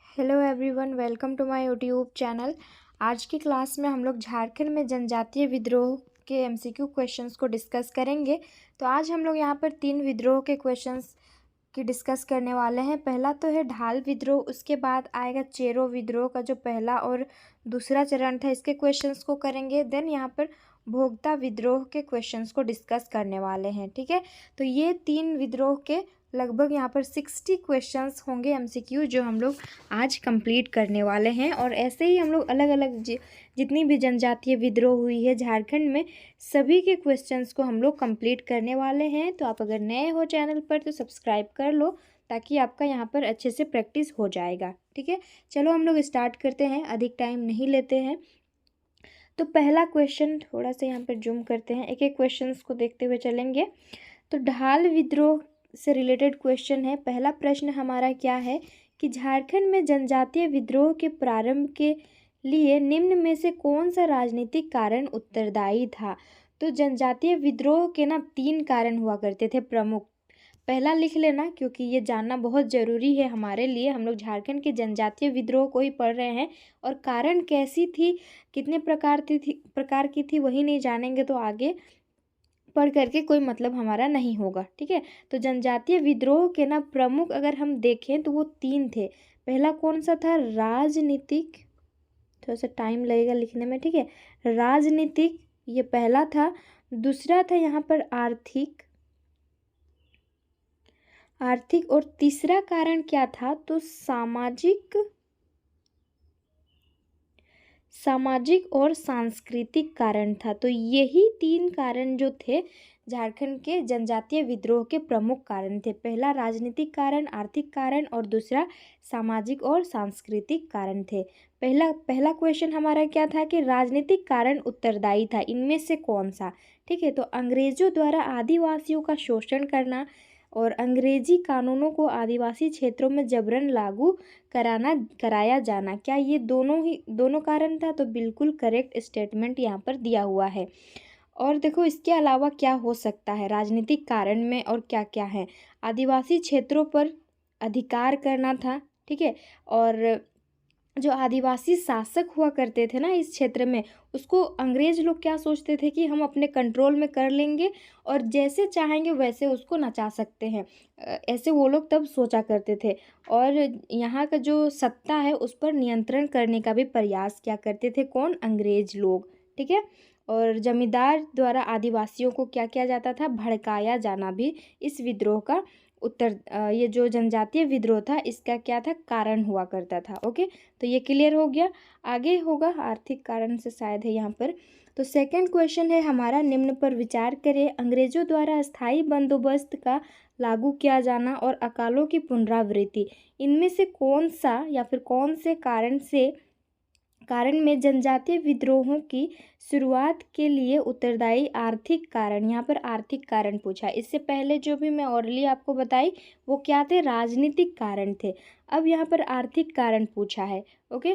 Hello everyone, welcome to my YouTube channel. आज की class में हम लोग झारखंड में जनजातीय विद्रोह के एमसीक्यू क्वेश्चंस को डिस्कस करेंगे। तो आज हम लोग यहाँ पर 3 विद्रोह के क्वेश्चंस की डिस्कस करने वाले हैं। पहला तो है ढाल विद्रोह, उसके बाद आएगा चेरो विद्रोह का जो पहला और दूसरा चरण था, इसके क्वेश्चंस को करेंगे। देन यहाँ पर भोगता विद्रोह के क्वेश्चंस को डिस्कस करने वाले हैं। ठीक है, तो ये 3 विद्रोह के लगभग यहाँ पर 60 क्वेश्चंस होंगे एमसीक्यू, जो हम लोग आज कंप्लीट करने वाले हैं। और ऐसे ही हम लोग अलग अलग जितनी भी जनजातीय विद्रोह हुई है झारखंड में, सभी के क्वेश्चंस को हम लोग कंप्लीट करने वाले हैं। तो आप अगर नए हो चैनल पर तो सब्सक्राइब कर लो, ताकि आपका यहाँ पर अच्छे से प्रैक्टिस हो जाएगा। ठीक है, चलो हम लोग स्टार्ट करते हैं, अधिक टाइम नहीं लेते हैं। तो पहला क्वेश्चन, थोड़ा सा यहाँ पर जूम करते हैं, एक एक क्वेश्चन को देखते हुए चलेंगे। तो ढाल विद्रोह से रिलेटेड क्वेश्चन है। पहला प्रश्न हमारा क्या है कि झारखंड में जनजातीय विद्रोह के प्रारंभ के लिए निम्न में से कौन सा राजनीतिक कारण उत्तरदायी था। तो जनजातीय विद्रोह के ना 3 कारण हुआ करते थे प्रमुख। पहला लिख लेना, क्योंकि ये जानना बहुत ज़रूरी है हमारे लिए। हम लोग झारखंड के जनजातीय विद्रोह को ही पढ़ रहे हैं, और कारण कैसी थी, कितने प्रकार की थी वही नहीं जानेंगे तो आगे पढ़ करके कोई मतलब हमारा नहीं होगा। ठीक है, तो जनजातीय विद्रोह के ना प्रमुख अगर हम देखें तो वो 3 थे। पहला कौन सा था? राजनीतिक, थोड़ा सा टाइम लगेगा लिखने में। ठीक है, राजनीतिक ये पहला था। दूसरा था यहाँ पर आर्थिक, और तीसरा कारण क्या था? तो सामाजिक और सांस्कृतिक कारण था। तो यही 3 कारण जो थे झारखंड के जनजातीय विद्रोह के प्रमुख कारण थे। पहला राजनीतिक कारण, आर्थिक कारण, और दूसरा सामाजिक और सांस्कृतिक कारण थे। पहला क्वेश्चन हमारा क्या था कि राजनीतिक कारण उत्तरदायी था, इनमें से कौन सा? ठीक है, तो अंग्रेजों द्वारा आदिवासियों का शोषण करना और अंग्रेजी कानूनों को आदिवासी क्षेत्रों में जबरन लागू कराया जाना, क्या ये दोनों कारण था? तो बिल्कुल करेक्ट स्टेटमेंट यहाँ पर दिया हुआ है। और देखो इसके अलावा क्या हो सकता है राजनीतिक कारण में, और क्या क्या है? आदिवासी क्षेत्रों पर अधिकार करना था। ठीक है, और जो आदिवासी शासक हुआ करते थे ना इस क्षेत्र में, उसको अंग्रेज लोग क्या सोचते थे कि हम अपने कंट्रोल में कर लेंगे और जैसे चाहेंगे वैसे उसको नचा सकते हैं। ऐसे वो लोग तब सोचा करते थे, और यहाँ का जो सत्ता है उस पर नियंत्रण करने का भी प्रयास किया करते थे। कौन? अंग्रेज लोग। ठीक है, और जमींदार द्वारा आदिवासियों को क्या किया जाता था? भड़काया जाना भी इस विद्रोह का ये जो जनजातीय विद्रोह था इसका क्या था? कारण हुआ करता था। ओके, तो ये क्लियर हो गया। आगे होगा आर्थिक कारण से शायद है यहाँ पर। तो सेकंड क्वेश्चन है हमारा, निम्न पर विचार करें। अंग्रेजों द्वारा अस्थायी बंदोबस्त का लागू किया जाना और अकालों की पुनरावृत्ति, इनमें से कौन सा या फिर कौन से कारण में जनजातीय विद्रोहों की शुरुआत के लिए उत्तरदायी आर्थिक कारण? यहाँ पर आर्थिक कारण पूछा। इससे पहले जो भी मैं ओरली आपको बताई वो क्या थे? राजनीतिक कारण थे। अब यहाँ पर आर्थिक कारण पूछा है। ओके,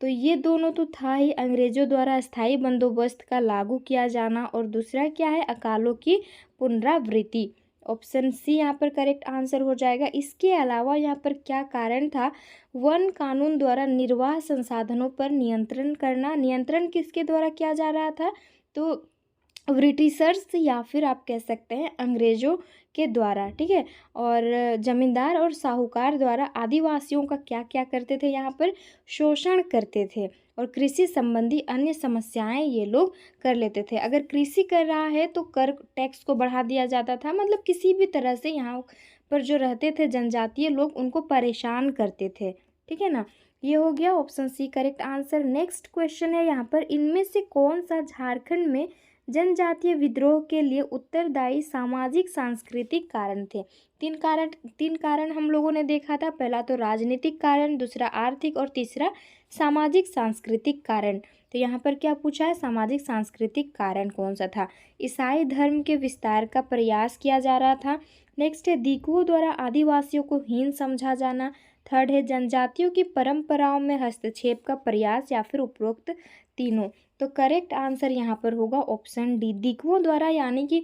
तो ये दोनों तो था ही, अंग्रेजों द्वारा स्थायी बंदोबस्त का लागू किया जाना, और दूसरा क्या है? अकालों की पुनरावृत्ति। ऑप्शन सी यहाँ पर करेक्ट आंसर हो जाएगा। इसके अलावा यहाँ पर क्या कारण था? वन कानून द्वारा निर्वाह संसाधनों पर नियंत्रण करना। नियंत्रण किसके द्वारा किया जा रहा था? तो ब्रिटिशर्स, या फिर आप कह सकते हैं अंग्रेजों के द्वारा। ठीक है, और जमींदार और साहूकार द्वारा आदिवासियों का क्या क्या करते थे? यहाँ पर शोषण करते थे, और कृषि संबंधी अन्य समस्याएं ये लोग कर लेते थे। अगर कृषि कर रहा है तो कर टैक्स को बढ़ा दिया जाता था, मतलब किसी भी तरह से यहाँ पर जो रहते थे जनजातीय लोग उनको परेशान करते थे। ठीक है ना, ये हो गया option C correct answer. Next question है यहाँ पर, इनमें से कौन सा झारखंड में जनजातीय विद्रोह के लिए उत्तरदायी सामाजिक सांस्कृतिक कारण थे? 3 कारण हम लोगों ने देखा था। पहला तो राजनीतिक कारण, दूसरा आर्थिक, और तीसरा सामाजिक सांस्कृतिक कारण। तो यहाँ पर क्या पूछा है? सामाजिक सांस्कृतिक कारण कौन सा था? ईसाई धर्म के विस्तार का प्रयास किया जा रहा था। नेक्स्ट है दिकुओं द्वारा आदिवासियों को हीन समझा जाना। थर्ड है जनजातियों की परंपराओं में हस्तक्षेप का प्रयास, या फिर उपरोक्त तीनों। तो करेक्ट आंसर यहाँ पर होगा ऑप्शन डी, दिकुओं द्वारा, यानी कि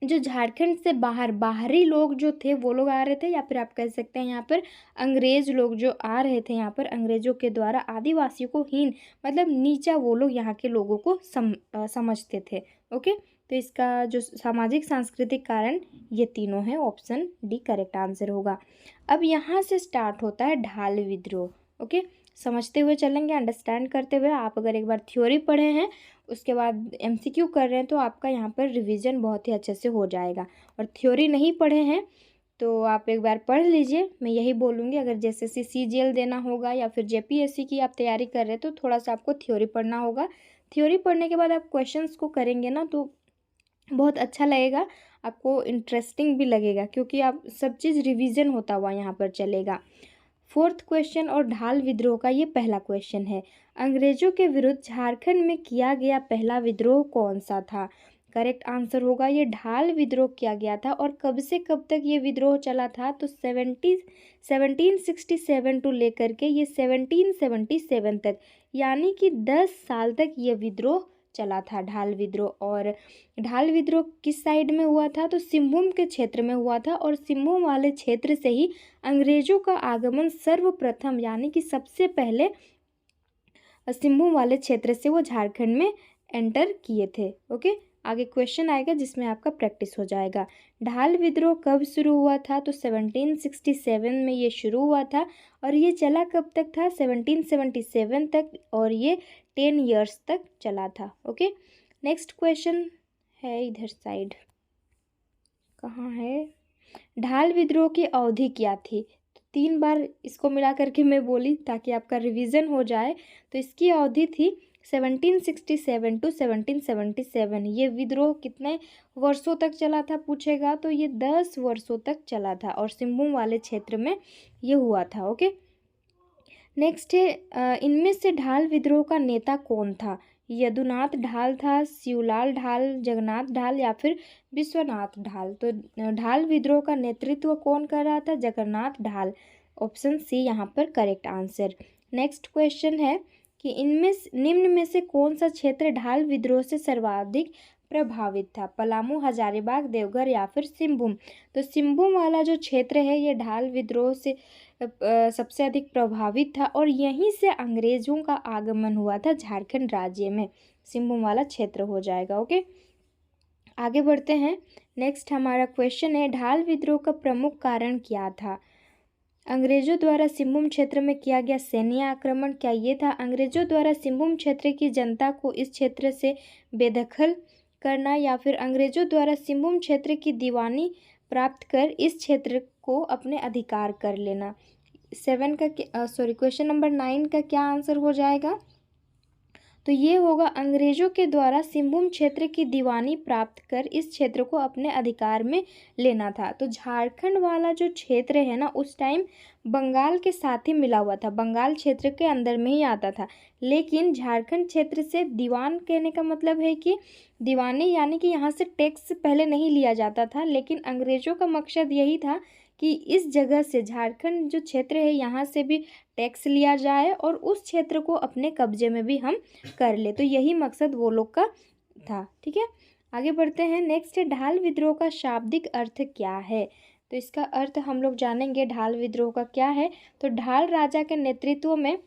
जो झारखंड से बाहरी लोग जो थे वो लोग आ रहे थे, या फिर आप कह सकते हैं यहाँ पर अंग्रेज लोग जो आ रहे थे यहाँ पर, अंग्रेजों के द्वारा आदिवासियों को हीन मतलब नीचा वो लोग यहाँ के लोगों को समझते थे। ओके, तो इसका जो सामाजिक सांस्कृतिक कारण ये तीनों हैं, ऑप्शन डी करेक्ट आंसर होगा। अब यहाँ से स्टार्ट होता है ढाल विद्रोह। ओके, समझते हुए चलेंगे, अंडरस्टैंड करते हुए। आप अगर एक बार थ्योरी पढ़े हैं उसके बाद एमसीक्यू कर रहे हैं तो आपका यहाँ पर रिवीजन बहुत ही अच्छे से हो जाएगा। और थ्योरी नहीं पढ़े हैं तो आप एक बार पढ़ लीजिए। मैं यही बोलूँगी, अगर जेएसएससी सीजीएल देना होगा या फिर जेपीएससी की आप तैयारी कर रहे हैं तो थोड़ा सा आपको थ्योरी पढ़ना होगा। थ्योरी पढ़ने के बाद आप क्वेश्चंस को करेंगे ना तो बहुत अच्छा लगेगा, आपको इंटरेस्टिंग भी लगेगा, क्योंकि आप सब चीज़ रिवीजन होता हुआ यहाँ पर चलेगा। फोर्थ क्वेश्चन और ढाल विद्रोह का ये पहला क्वेश्चन है। अंग्रेजों के विरुद्ध झारखंड में किया गया पहला विद्रोह कौन सा था? करेक्ट आंसर होगा ये ढाल विद्रोह किया गया था। और कब से कब तक ये विद्रोह चला था? तो 1767 टू लेकर के ये 1777 तक, यानी कि 10 साल तक ये विद्रोह चला था, ढाल विद्रोह। और ढाल विद्रोह किस साइड में हुआ था? तो सिंहभूम के क्षेत्र में हुआ था। और सिंहभूम वाले क्षेत्र से ही अंग्रेजों का आगमन सर्वप्रथम, यानी कि सबसे पहले सिंहभूम वाले क्षेत्र से वो झारखंड में एंटर किए थे। ओके, आगे क्वेश्चन आएगा जिसमें आपका प्रैक्टिस हो जाएगा। ढाल विद्रोह कब शुरू हुआ था? तो 1767 में ये शुरू हुआ था। और ये चला कब तक था? 1777 तक, और ये 10 ईयर्स तक चला था। ओके, नेक्स्ट क्वेश्चन है इधर साइड, कहाँ है? ढाल विद्रोह की अवधि क्या थी? तो 3 बार इसको मिला करके मैं बोली ताकि आपका रिवीजन हो जाए। तो इसकी अवधि थी 1767 टू 1777। ये विद्रोह कितने वर्षों तक चला था पूछेगा तो ये 10 वर्षों तक चला था, और सिंहभूम वाले क्षेत्र में ये हुआ था। ओके, नेक्स्ट है इनमें से ढाल विद्रोह का नेता कौन था? यदुनाथ ढाल था, शिवलाल ढाल, जगन्नाथ ढाल, या फिर विश्वनाथ ढाल? तो ढाल विद्रोह का नेतृत्व कौन कर रहा था? जगन्नाथ ढाल। ऑप्शन सी यहाँ पर करेक्ट आंसर। नेक्स्ट क्वेश्चन है कि इनमें निम्न में से कौन सा क्षेत्र ढाल विद्रोह से सर्वाधिक प्रभावित था? पलामू, हजारीबाग, देवघर, या फिर सिंहभूम? तो सिंहभूम वाला जो क्षेत्र है ये ढाल विद्रोह से सबसे अधिक प्रभावित था, और यहीं से अंग्रेजों का आगमन हुआ था झारखंड राज्य में। सिंहभूम वाला क्षेत्र हो जाएगा। ओके, आगे बढ़ते हैं। नेक्स्ट हमारा क्वेश्चन है ढाल विद्रोह का प्रमुख कारण क्या था? अंग्रेजों द्वारा सिंहभूम क्षेत्र में किया गया सैन्य आक्रमण, क्या ये था? अंग्रेजों द्वारा सिंहभूम क्षेत्र की जनता को इस क्षेत्र से बेदखल करना, या फिर अंग्रेजों द्वारा सिंहभूम क्षेत्र की दीवानी प्राप्त कर इस क्षेत्र को अपने अधिकार कर लेना? क्वेश्चन नंबर 9 का क्या आंसर हो जाएगा? तो ये होगा अंग्रेजों के द्वारा सिंहभूम क्षेत्र की दीवानी प्राप्त कर इस क्षेत्र को अपने अधिकार में लेना था। तो झारखंड वाला जो क्षेत्र है ना उस टाइम बंगाल के साथ ही मिला हुआ था, बंगाल क्षेत्र के अंदर में ही आता था। लेकिन झारखंड क्षेत्र से दीवान कहने का मतलब है कि दीवानी, यानी कि यहाँ से टैक्स पहले नहीं लिया जाता था, लेकिन अंग्रेजों का मकसद यही था कि इस जगह से झारखंड जो क्षेत्र है यहाँ से भी टैक्स लिया जाए और उस क्षेत्र को अपने कब्जे में भी हम कर ले। तो यही मकसद वो लोग का था। ठीक है, आगे बढ़ते हैं। नेक्स्ट है ढाल विद्रोह का शाब्दिक अर्थ क्या है? तो इसका अर्थ हम लोग जानेंगे ढाल विद्रोह का क्या है। तो ढाल राजा के नेतृत्व में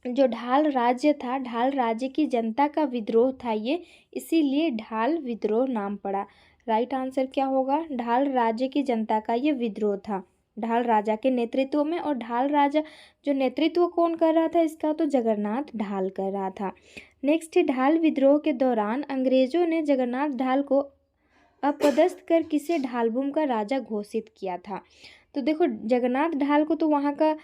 जो ढाल राज्य था, ढाल राज्य की जनता का विद्रोह था ये, इसीलिए ढाल विद्रोह नाम पड़ा। राइट आंसर क्या होगा? ढाल राज्य की जनता का ये विद्रोह था, ढाल राजा के नेतृत्व में। और ढाल राजा जो नेतृत्व कौन कर रहा था इसका? तो जगन्नाथ ढाल कर रहा था। नेक्स्ट है ढाल विद्रोह के दौरान अंग्रेजों ने जगन्नाथ ढाल को अपदस्थ कर किसे ढालभूम का राजा घोषित किया था? तो देखो, जगन्नाथ ढाल को तो वहाँ का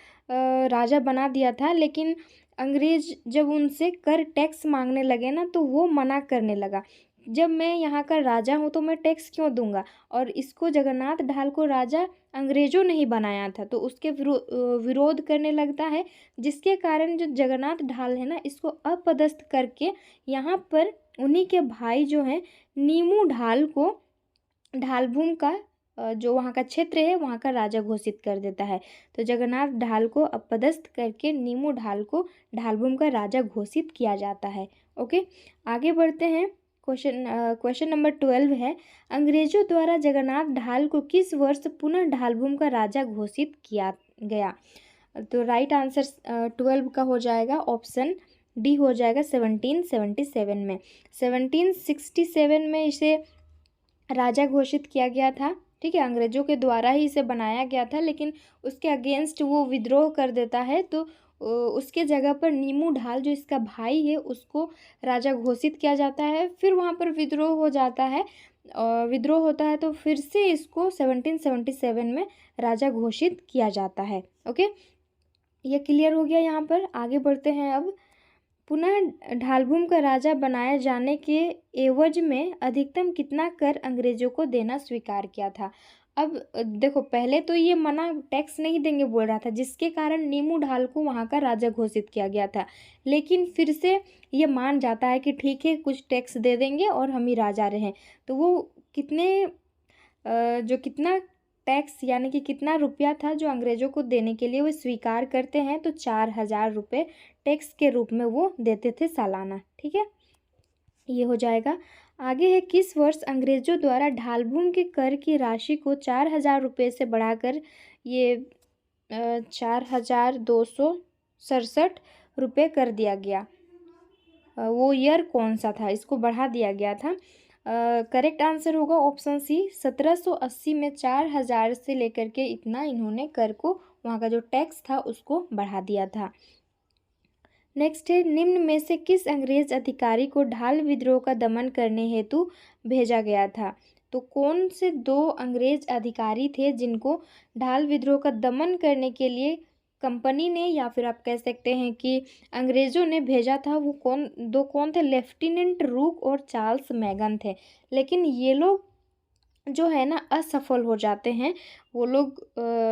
राजा बना दिया था, लेकिन अंग्रेज जब उनसे कर टैक्स मांगने लगे ना तो वो मना करने लगा। जब मैं यहाँ का राजा हूँ तो मैं टैक्स क्यों दूंगा? और इसको जगन्नाथ ढाल को राजा अंग्रेजों ने ही बनाया था, तो उसके विरोध करने लगता है, जिसके कारण जो जगन्नाथ ढाल है ना इसको अपदस्थ करके यहाँ पर उन्हीं के भाई जो हैं नीमू ढाल को ढालभूम का जो वहाँ का क्षेत्र है वहाँ का राजा घोषित कर देता है। तो जगन्नाथ ढाल को अपदस्थ करके नीमू ढाल को ढालभूम का राजा घोषित किया जाता है। ओके, आगे बढ़ते हैं। क्वेश्चन नंबर 12 है, अंग्रेजों द्वारा जगन्नाथ ढाल को किस वर्ष पुनः ढालभूम का राजा घोषित किया गया? तो राइट आंसर 12 का हो जाएगा ऑप्शन डी हो जाएगा 1777 में। 1767 में इसे राजा घोषित किया गया था। ठीक है, अंग्रेजों के द्वारा ही इसे बनाया गया था, लेकिन उसके अगेंस्ट वो विद्रोह कर देता है, तो उसके जगह पर नीमू ढाल जो इसका भाई है उसको राजा घोषित किया जाता है। फिर वहाँ पर विद्रोह हो जाता है, विद्रोह होता है, तो फिर से इसको 1777 में राजा घोषित किया जाता है। ओके, ये क्लियर हो गया। यहाँ पर आगे बढ़ते हैं। अब पुनः ढालभूम का राजा बनाए जाने के एवज में अधिकतम कितना कर अंग्रेजों को देना स्वीकार किया था? अब देखो, पहले तो ये मना टैक्स नहीं देंगे बोल रहा था, जिसके कारण नीमू ढाल को वहाँ का राजा घोषित किया गया था। लेकिन फिर से ये मान जाता है कि ठीक है, कुछ टैक्स दे देंगे और हम ही राजा रहें। तो वो कितना टैक्स यानी कि कितना रुपया था जो अंग्रेजों को देने के लिए वो स्वीकार करते हैं, तो 4000 रुपये टैक्स के रूप में वो देते थे सालाना। ठीक है, ये हो जाएगा। आगे है, किस वर्ष अंग्रेजों द्वारा ढालभूम के कर की राशि को 4000 रुपये से बढ़ाकर ये 4267 रुपये कर दिया गया? वो ईयर कौन सा था, इसको बढ़ा दिया गया था? करेक्ट आंसर होगा ऑप्शन सी, 1780 में 4000 से लेकर के इतना इन्होंने कर को, वहाँ का जो टैक्स था उसको बढ़ा दिया था। नेक्स्ट है, निम्न में से किस अंग्रेज अधिकारी को ढाल विद्रोह का दमन करने हेतु भेजा गया था? तो कौन से 2 अंग्रेज अधिकारी थे जिनको ढाल विद्रोह का दमन करने के लिए कंपनी ने, या फिर आप कह सकते हैं कि अंग्रेज़ों ने भेजा था? वो कौन थे? लेफ्टिनेंट रूक और चार्ल्स मैगन थे। लेकिन ये लोग जो है ना असफल हो जाते हैं, वो लोग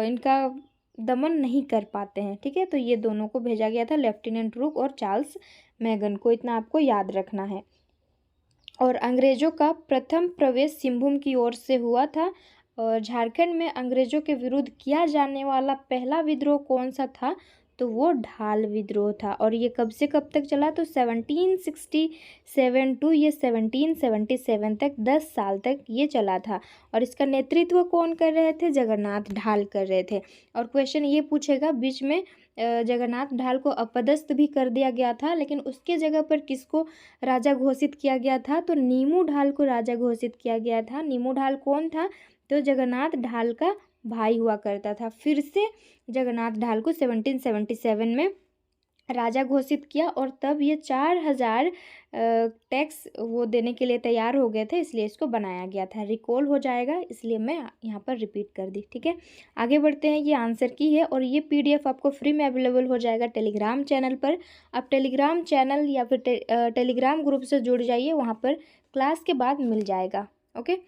इनका दमन नहीं कर पाते हैं। ठीक है, तो ये दोनों को भेजा गया था, लेफ्टिनेंट रूक और चार्ल्स मैगन को, इतना आपको याद रखना है। और अंग्रेज़ों का प्रथम प्रवेश सिंहभूम की ओर से हुआ था। और झारखंड में अंग्रेज़ों के विरुद्ध किया जाने वाला पहला विद्रोह कौन सा था? तो वो ढाल विद्रोह था। और ये कब से कब तक चला? तो 1767 टू ये 1777 तक, 10 साल तक ये चला था। और इसका नेतृत्व कौन कर रहे थे? जगन्नाथ ढाल कर रहे थे। और क्वेश्चन ये पूछेगा, बीच में जगन्नाथ ढाल को अपदस्थ भी कर दिया गया था, लेकिन उसके जगह पर किसको राजा घोषित किया गया था? तो नीमू ढाल को राजा घोषित किया गया था। नीमू ढाल कौन था? तो जगन्नाथ ढाल का भाई हुआ करता था। फिर से जगन्नाथ ढाल को 1777 में राजा घोषित किया, और तब ये 4000 टैक्स वो देने के लिए तैयार हो गए थे, इसलिए इसको बनाया गया था। रिकॉल हो जाएगा, इसलिए मैं यहाँ पर रिपीट कर दी। ठीक है, आगे बढ़ते हैं। ये आंसर की है, और ये PDF आपको फ्री में अवेलेबल हो जाएगा टेलीग्राम चैनल पर। आप टेलीग्राम चैनल या फिर टेलीग्राम ग्रुप से जुड़ जाइए, वहाँ पर क्लास के बाद मिल जाएगा। ओके,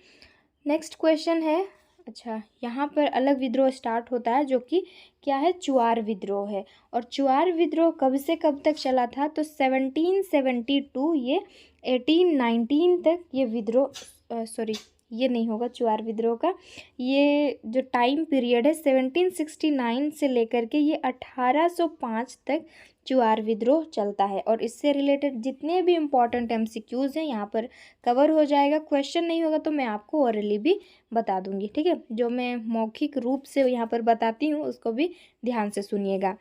नेक्स्ट क्वेश्चन है, अच्छा, यहाँ पर अलग विद्रोह स्टार्ट होता है, जो कि क्या है? चुआर विद्रोह है। और चुआर विद्रोह कब से कब तक चला था? तो 1772 ये 1819 तक ये विद्रोह, सॉरी ये नहीं होगा चुआर विद्रोह का, ये जो टाइम पीरियड है 1769 से लेकर के ये 1805 तक चुआर विद्रोह चलता है। और इससे रिलेटेड जितने भी इम्पॉर्टेंट MCQs हैं यहाँ पर कवर हो जाएगा। क्वेश्चन नहीं होगा तो मैं आपको ओरली भी बता दूंगी। ठीक है, जो मैं मौखिक रूप से यहाँ पर बताती हूँ उसको भी ध्यान से सुनिएगा।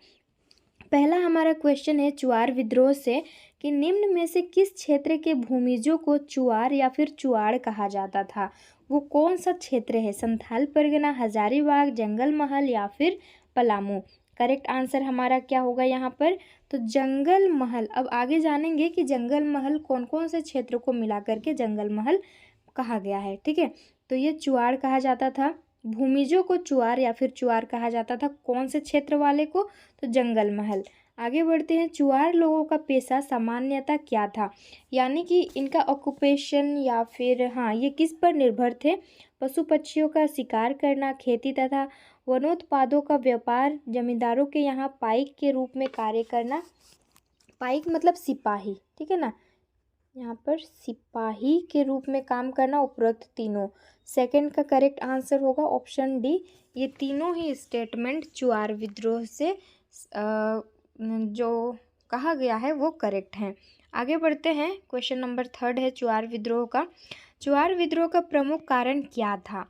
पहला हमारा क्वेश्चन है चुआर विद्रोह से, कि निम्न में से किस क्षेत्र के भूमिजों को चुआर या फिर चुआड़ कहा जाता था? वो कौन सा क्षेत्र है? संथाल परगना, हजारीबाग, जंगल महल या फिर पलामू? करेक्ट आंसर हमारा क्या होगा यहाँ पर? तो जंगल महल। अब आगे जानेंगे कि जंगल महल कौन कौन से क्षेत्र को मिला करके जंगल महल कहा गया है। ठीक है, तो ये चुआड़ कहा जाता था। भूमिजों को चुआर या फिर चुआर कहा जाता था, कौन से क्षेत्र वाले को? तो जंगल महल। आगे बढ़ते हैं, चुआर लोगों का पेशा सामान्यतः क्या था? यानी कि इनका ऑक्यूपेशन या फिर हाँ, ये किस पर निर्भर थे? पशु पक्षियों का शिकार करना, खेती तथा वनोत्पादों का व्यापार, जमींदारों के यहाँ पाइक के रूप में कार्य करना। पाइक मतलब सिपाही, ठीक है ना, यहाँ पर सिपाही के रूप में काम करना, उपरोक्त तीनों। सेकंड का करेक्ट आंसर होगा ऑप्शन डी। ये तीनों ही स्टेटमेंट चुआर विद्रोह से जो कहा गया है वो करेक्ट हैं। आगे बढ़ते हैं। क्वेश्चन नंबर 3 है चुआर विद्रोह का। चुआर विद्रोह का प्रमुख कारण क्या था?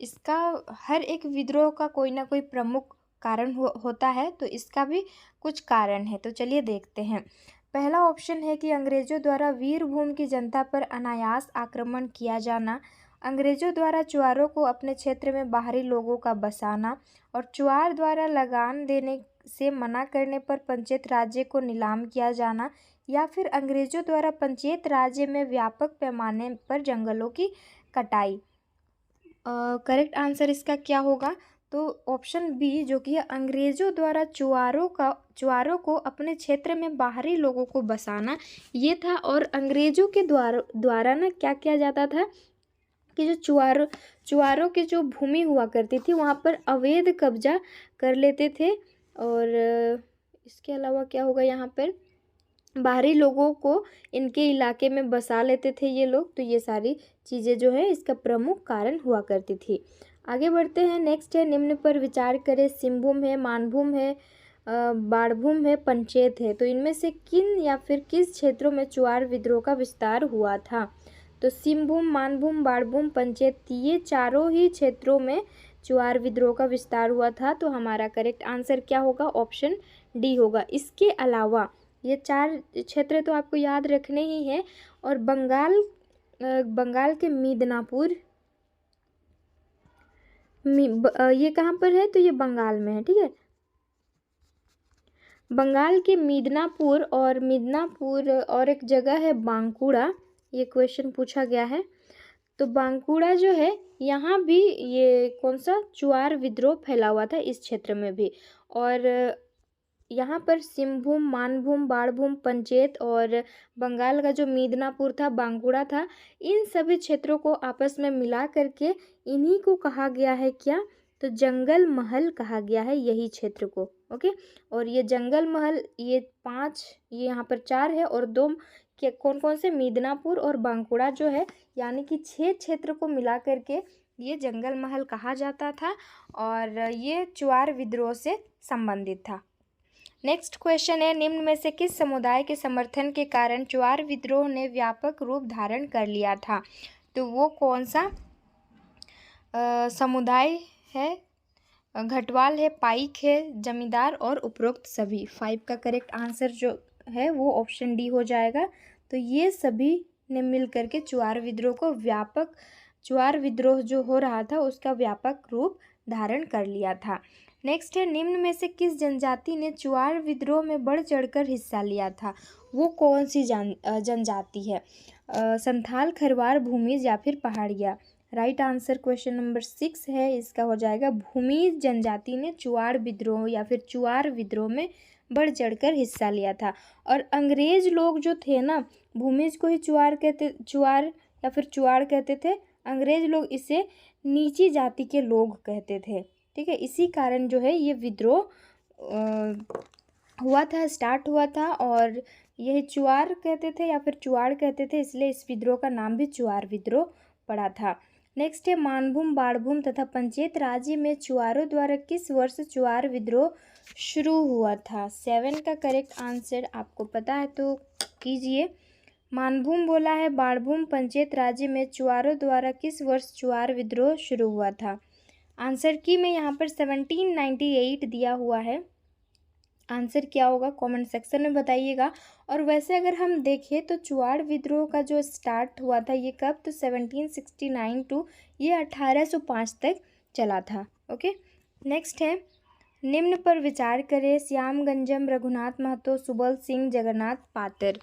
इसका हर एक विद्रोह का कोई ना कोई प्रमुख कारण होता है, तो इसका भी कुछ कारण है। तो चलिए देखते हैं। पहला ऑप्शन है कि अंग्रेजों द्वारा वीरभूम की जनता पर अनायास आक्रमण किया जाना, अंग्रेजों द्वारा चुआरों को अपने क्षेत्र में बाहरी लोगों का बसाना और चुआर द्वारा लगान देने से मना करने पर पंचायत राज्य को नीलाम किया जाना, या फिर अंग्रेजों द्वारा पंचायत राज्य में व्यापक पैमाने पर जंगलों की कटाई। करेक्ट आंसर इसका क्या होगा? तो ऑप्शन बी, जो कि अंग्रेजों द्वारा चुआरों को अपने क्षेत्र में बाहरी लोगों को बसाना, ये था। और अंग्रेजों के द्वारा ना क्या किया जाता था कि जो चुआरों की जो भूमि हुआ करती थी वहाँ पर अवैध कब्जा कर लेते थे। और इसके अलावा क्या होगा, यहाँ पर बाहरी लोगों को इनके इलाके में बसा लेते थे ये लोग। तो ये सारी चीज़ें जो है इसका प्रमुख कारण हुआ करती थी। आगे बढ़ते हैं। नेक्स्ट है, निम्न पर विचार करें। सिंहभूम है, मानभूम है, बाड़भूम है, पंचायत है। तो इनमें से किन या फिर किस क्षेत्रों में चुआर विद्रोह का विस्तार हुआ था? तो सिंहभूम, मानभूम, बाड़भूम, पंचायत, ये चारों ही क्षेत्रों में चुआर विद्रोह का विस्तार हुआ था। तो हमारा करेक्ट आंसर क्या होगा? ऑप्शन डी होगा। इसके अलावा ये 4 क्षेत्र तो आपको याद रखने ही हैं। और बंगाल के मिदनापुर, ये कहाँ पर है? तो ये बंगाल में है, ठीक है। बंगाल के मिदनापुर और एक जगह है बांकुड़ा, ये क्वेश्चन पूछा गया है। तो बांकुड़ा जो है, यहाँ भी ये कौन सा चुआर विद्रोह फैला हुआ था इस क्षेत्र में भी। और यहाँ पर सिंहभूम, मानभूम, बाड़भूम, पंचायत और बंगाल का जो मिदनापुर था, बांकुड़ा था, इन सभी क्षेत्रों को आपस में मिला करके इन्हीं को कहा गया है क्या? तो जंगल महल कहा गया है यही क्षेत्र को। ओके। और ये जंगल महल, ये 5, ये यहाँ पर 4 है और 2 के कौन कौन से? मिदनापुर और बांकुड़ा जो है, यानी कि 6 क्षेत्र को मिला करके ये जंगल महल कहा जाता था। और ये चुआर विद्रोह से संबंधित था। नेक्स्ट क्वेश्चन है, निम्न में से किस समुदाय के समर्थन के कारण चुआर विद्रोह ने व्यापक रूप धारण कर लिया था? तो वो कौन सा समुदाय है? घटवाल है, पाइक है, जमींदार और उपरोक्त सभी। 5 का करेक्ट आंसर जो है वो ऑप्शन डी हो जाएगा। तो ये सभी ने मिल करके चुआर विद्रोह जो हो रहा था उसका व्यापक रूप धारण कर लिया था। नेक्स्ट है, निम्न में से किस जनजाति ने चुआर विद्रोह में बढ़ चढ़कर हिस्सा लिया था? वो कौन सी जनजाति है? संथाल, खरवार, भूमिज या फिर पहाड़िया। राइट आंसर क्वेश्चन नंबर 6 है, इसका हो जाएगा भूमिज जनजाति ने चुआर विद्रोह या फिर चुआर विद्रोह में बढ़ चढ़कर हिस्सा लिया था। और अंग्रेज लोग जो थे ना, भूमिज को ही चुआर या फिर चुआड़ कहते थे। अंग्रेज लोग इसे नीची जाति के लोग कहते थे, ठीक है। इसी कारण जो है ये विद्रोह स्टार्ट हुआ था और यही चुआर कहते थे या फिर चुआड़ कहते थे, इसलिए इस विद्रोह का नाम भी चुआर विद्रोह पड़ा था। नेक्स्ट है, मानभूम, बाड़भूम तथा पंचायत राज्य में चुआरों द्वारा किस वर्ष चुआर विद्रोह शुरू हुआ था? 7 का करेक्ट आंसर आपको पता है तो कीजिए। मानभूम बोला है, बाड़भूम, पंचायत राज्य में चुआरों द्वारा किस वर्ष चुआर विद्रोह शुरू हुआ था? आंसर की में यहाँ पर 1798 दिया हुआ है। आंसर क्या होगा कमेंट सेक्शन में बताइएगा। और वैसे अगर हम देखें तो चुआड़ विद्रोह का जो स्टार्ट हुआ था ये कब? तो 1769 टू ये 1805 तक चला था। ओके। नेक्स्ट है, निम्न पर विचार करें। श्यामगंजम, रघुनाथ महतो, सुबल सिंह, जगन्नाथ पातर,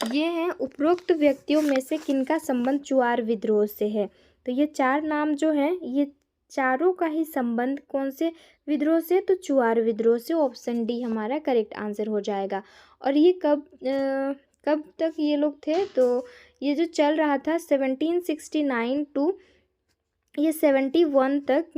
ये हैं उपरोक्त व्यक्तियों में से किनका संबंध चुआर विद्रोह से है? तो ये 4 नाम जो हैं ये चारों का ही संबंध कौन से विद्रोह से? तो चुआर विद्रोह से। ऑप्शन डी हमारा करेक्ट आंसर हो जाएगा। और ये कब तक ये लोग थे? तो ये जो चल रहा था 1769 टू ये 71 तक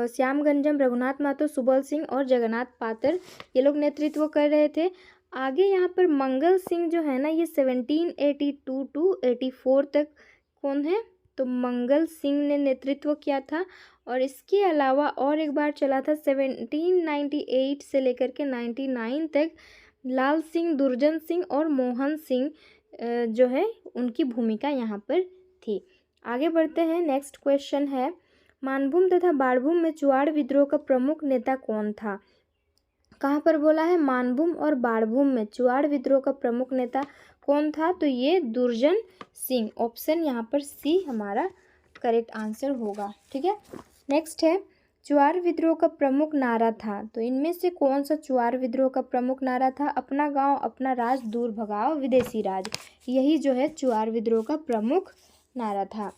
श्यामगंजम, रघुनाथ महतो, सुबल सिंह और जगन्नाथ पातर ये लोग नेतृत्व कर रहे थे। आगे यहाँ पर मंगल सिंह जो है ना ये 1782 टू 84 तक कौन है? तो मंगल सिंह ने नेतृत्व किया था। और इसके अलावा और एक बार चला था 1798 से लेकर के 99 तक लाल सिंह, दुर्जन सिंह और मोहन सिंह जो है उनकी भूमिका यहाँ पर थी। आगे बढ़ते हैं। नेक्स्ट क्वेश्चन है, मानभूम तथा बाड़भूम में चुआड़ विद्रोह का प्रमुख नेता कौन था? कहाँ पर बोला है? मानभूम और बाड़भूम में चुआड़ विद्रोह का प्रमुख नेता कौन था? तो ये दुर्जन सिंह। ऑप्शन यहाँ पर सी हमारा करेक्ट आंसर होगा। ठीक है। नेक्स्ट है, चुआड़ विद्रोह का प्रमुख नारा था, तो इनमें से कौन सा चुआड़ विद्रोह का प्रमुख नारा था? अपना गांव अपना राज, दूर भगाओ विदेशी राज। यही जो है चुआड़ विद्रोह का प्रमुख नारा था।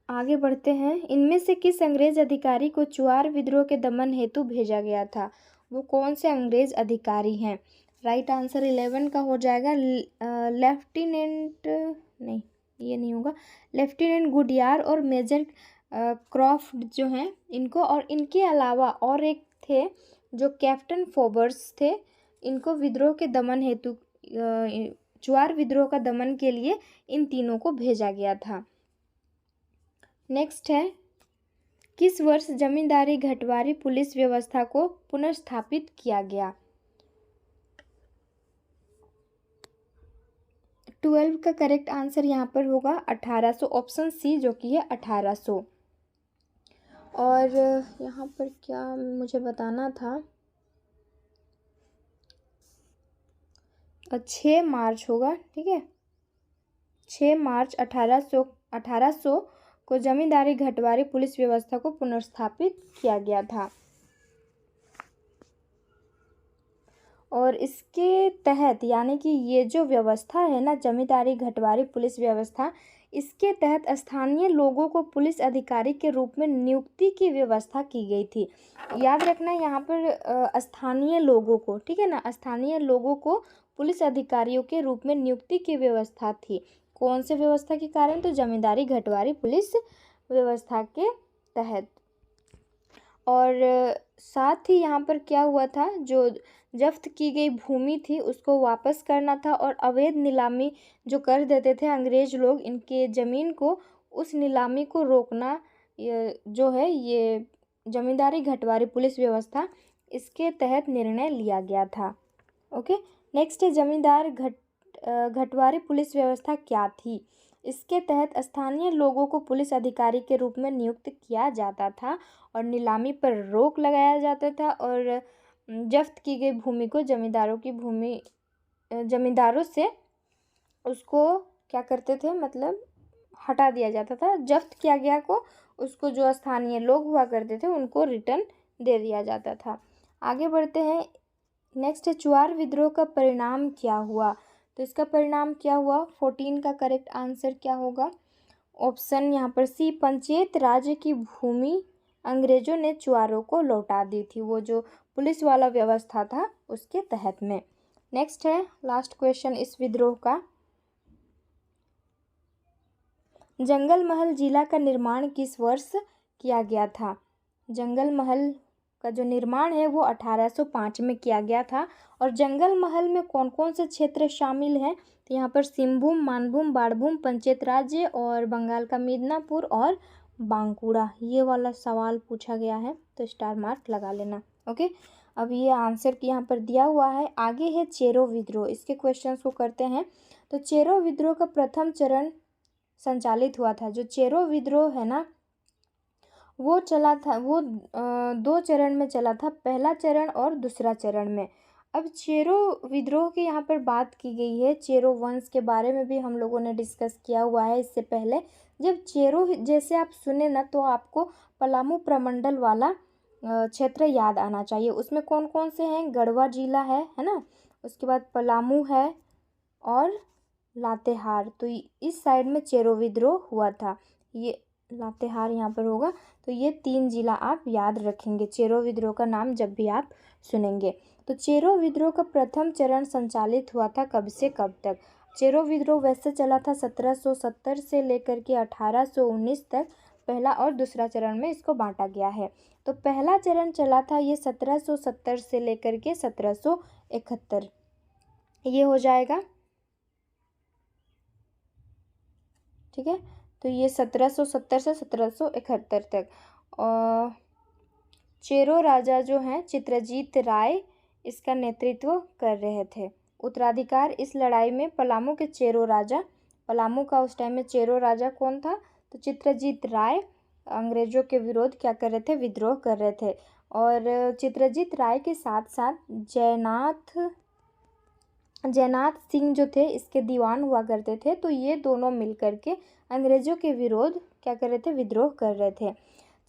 आगे बढ़ते हैं। इनमें से किस अंग्रेज अधिकारी को चुआड़ विद्रोह के दमन हेतु भेजा गया था? वो कौन से अंग्रेज अधिकारी हैं? राइट आंसर 11 का हो जाएगा लेफ्टिनेंट, नहीं ये नहीं होगा, लेफ्टिनेंट गुडियार और मेजर क्रॉफ्ट जो हैं इनको, और इनके अलावा और एक थे जो कैप्टन फोबर्स थे, इनको विद्रोह के दमन हेतु चुआड़ विद्रोह का दमन के लिए इन तीनों को भेजा गया था। नेक्स्ट है, किस वर्ष जमींदारी घटवारी पुलिस व्यवस्था को पुनर्स्थापित किया गया? 12 का करेक्ट आंसर यहाँ पर होगा 1800, ऑप्शन सी जो कि है 1800। और यहाँ पर क्या मुझे बताना था, 6 मार्च होगा। ठीक है, 6 मार्च 1800 को जमींदारी घटवारी पुलिस व्यवस्था को पुनर्स्थापित किया गया था। और इसके तहत, यानी कि ये जो व्यवस्था है ना जमींदारी घटवारी पुलिस व्यवस्था, इसके तहत स्थानीय लोगों को पुलिस अधिकारी के रूप में नियुक्ति की व्यवस्था की गई थी। याद रखना यहाँ पर स्थानीय लोगों को, ठीक है ना, स्थानीय लोगों को पुलिस अधिकारियों के रूप में नियुक्ति की व्यवस्था थी। कौन से व्यवस्था के कारण? तो जमींदारी घटवारी पुलिस व्यवस्था के तहत। और साथ ही यहाँ पर क्या हुआ था, जो जब्त की गई भूमि थी उसको वापस करना था, और अवैध नीलामी जो कर देते थे अंग्रेज लोग इनके ज़मीन को, उस नीलामी को रोकना जो है ये जमींदारी घटवारी पुलिस व्यवस्था, इसके तहत निर्णय लिया गया था। ओके। नेक्स्ट है, जमींदार घटवारी पुलिस व्यवस्था क्या थी? इसके तहत स्थानीय लोगों को पुलिस अधिकारी के रूप में नियुक्त किया जाता था और नीलामी पर रोक लगाया जाता था, और जब्त की गई भूमि को जमींदारों से उसको क्या करते थे, मतलब हटा दिया जाता था। जब्त किया गया को उसको जो स्थानीय लोग हुआ करते थे उनको रिटर्न दे दिया जाता था। आगे बढ़ते हैं। नेक्स्ट है, चुआड़ विद्रोह का परिणाम क्या हुआ? तो इसका परिणाम क्या हुआ? 14 का करेक्ट आंसर क्या होगा? ऑप्शन यहाँ पर सी, पंचायत राज्य की भूमि अंग्रेजों ने चुआड़ों को लौटा दी थी, वो जो पुलिस वाला व्यवस्था था उसके तहत में। नेक्स्ट है लास्ट क्वेश्चन इस विद्रोह का, जंगल महल जिला का निर्माण किस वर्ष किया गया था? जंगल महल का जो निर्माण है वो 1805 में किया गया था। और जंगल महल में कौन कौन से क्षेत्र शामिल हैं? तो यहाँ पर सिंहभूम, मानभूम, बाड़भूम, पंचायत राज्य और बंगाल का मिदनापुर और बांकुड़ा, ये वाला सवाल पूछा गया है, तो स्टार मार्क लगा लेना। ओके। अब ये आंसर की यहाँ पर दिया हुआ है। आगे है चेरो विद्रोह, इसके क्वेश्चंस को करते हैं। तो चेरो विद्रोह का प्रथम चरण संचालित हुआ था। जो चेरो विद्रोह है ना वो चला था, वो 2 चरण में चला था, पहला चरण और दूसरा चरण में। अब चेरो विद्रोह की यहाँ पर बात की गई है। चेरो वंश के बारे में भी हम लोगों ने डिस्कस किया हुआ है इससे पहले। जब चेरो जैसे आप सुने ना तो आपको पलामू प्रमंडल वाला क्षेत्र याद आना चाहिए। उसमें कौन कौन से हैं? गढ़वा जिला है ना, उसके बाद पलामू है और लातेहार। तो इस साइड में चेरो विद्रोह हुआ था, ये लातेहार यहाँ पर होगा। तो ये 3 जिला आप याद रखेंगे चेरो विद्रोह का नाम जब भी आप सुनेंगे। तो चेरो विद्रोह का प्रथम चरण संचालित हुआ था कब से कब तक? चेरो विद्रोह वैसे चला था 1770 से लेकर के 1819 तक। पहला और दूसरा चरण में इसको बांटा गया है। तो पहला चरण चला था ये 1770 से लेकर के 1771, ये हो जाएगा। ठीक है, तो ये 1770 से 1771 तक। और चेरो राजा जो हैं चित्रजीत राय इसका नेतृत्व कर रहे थे। उत्तराधिकार इस लड़ाई में पलामू के चेरो राजा, पलामू का उस टाइम में चेरो राजा कौन था? तो चित्रजीत राय अंग्रेजों के विरोध क्या कर रहे थे? विद्रोह कर रहे थे। और चित्रजीत राय के साथ साथ जयनाथ सिंह जो थे इसके दीवान हुआ करते थे। तो ये दोनों मिलकर के अंग्रेजों के विरोध क्या कर रहे थे? विद्रोह कर रहे थे।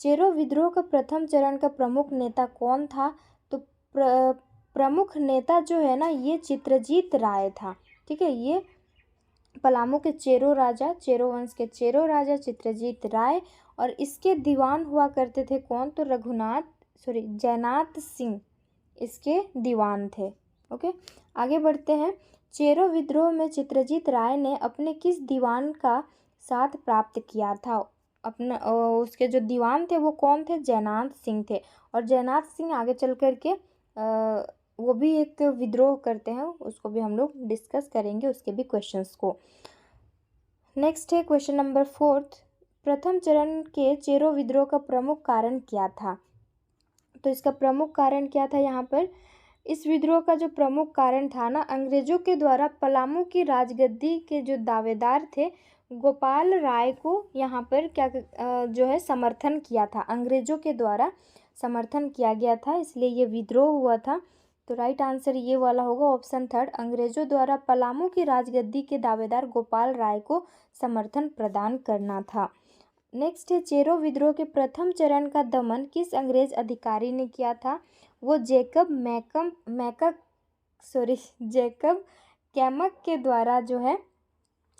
चेरो विद्रोह का प्रथम चरण का प्रमुख नेता कौन था? तो प्रमुख नेता जो है ना ये चित्रजीत राय था। ठीक है, ये पलामू के चेरो राजा, चेरो वंश के चेरो राजा चित्रजीत राय, और इसके दीवान हुआ करते थे कौन? तो जयनाथ सिंह इसके दीवान थे। ओके, आगे बढ़ते हैं। चेरो विद्रोह में चित्रजीत राय ने अपने किस दीवान का साथ प्राप्त किया था? अपना उसके जो दीवान थे वो कौन थे? जयनाथ सिंह थे। और जयनाथ सिंह आगे चल कर के वो भी एक विद्रोह करते हैं, उसको भी हम लोग डिस्कस करेंगे, उसके भी क्वेश्चंस को। नेक्स्ट है क्वेश्चन नंबर 4। प्रथम चरण के चेरो विद्रोह का प्रमुख कारण क्या था? तो इसका प्रमुख कारण क्या था? यहाँ पर इस विद्रोह का जो प्रमुख कारण था ना, अंग्रेजों के द्वारा पलामू की राजगद्दी के जो दावेदार थे गोपाल राय को यहाँ पर क्या जो है समर्थन किया था, अंग्रेजों के द्वारा समर्थन किया गया था, इसलिए ये विद्रोह हुआ था। तो राइट आंसर ये वाला होगा ऑप्शन 3, अंग्रेजों द्वारा पलामू की राजगद्दी के दावेदार गोपाल राय को समर्थन प्रदान करना था। नेक्स्ट है चेरो विद्रोह के प्रथम चरण का दमन किस अंग्रेज अधिकारी ने किया था? वो जैकब कैमक के द्वारा जो है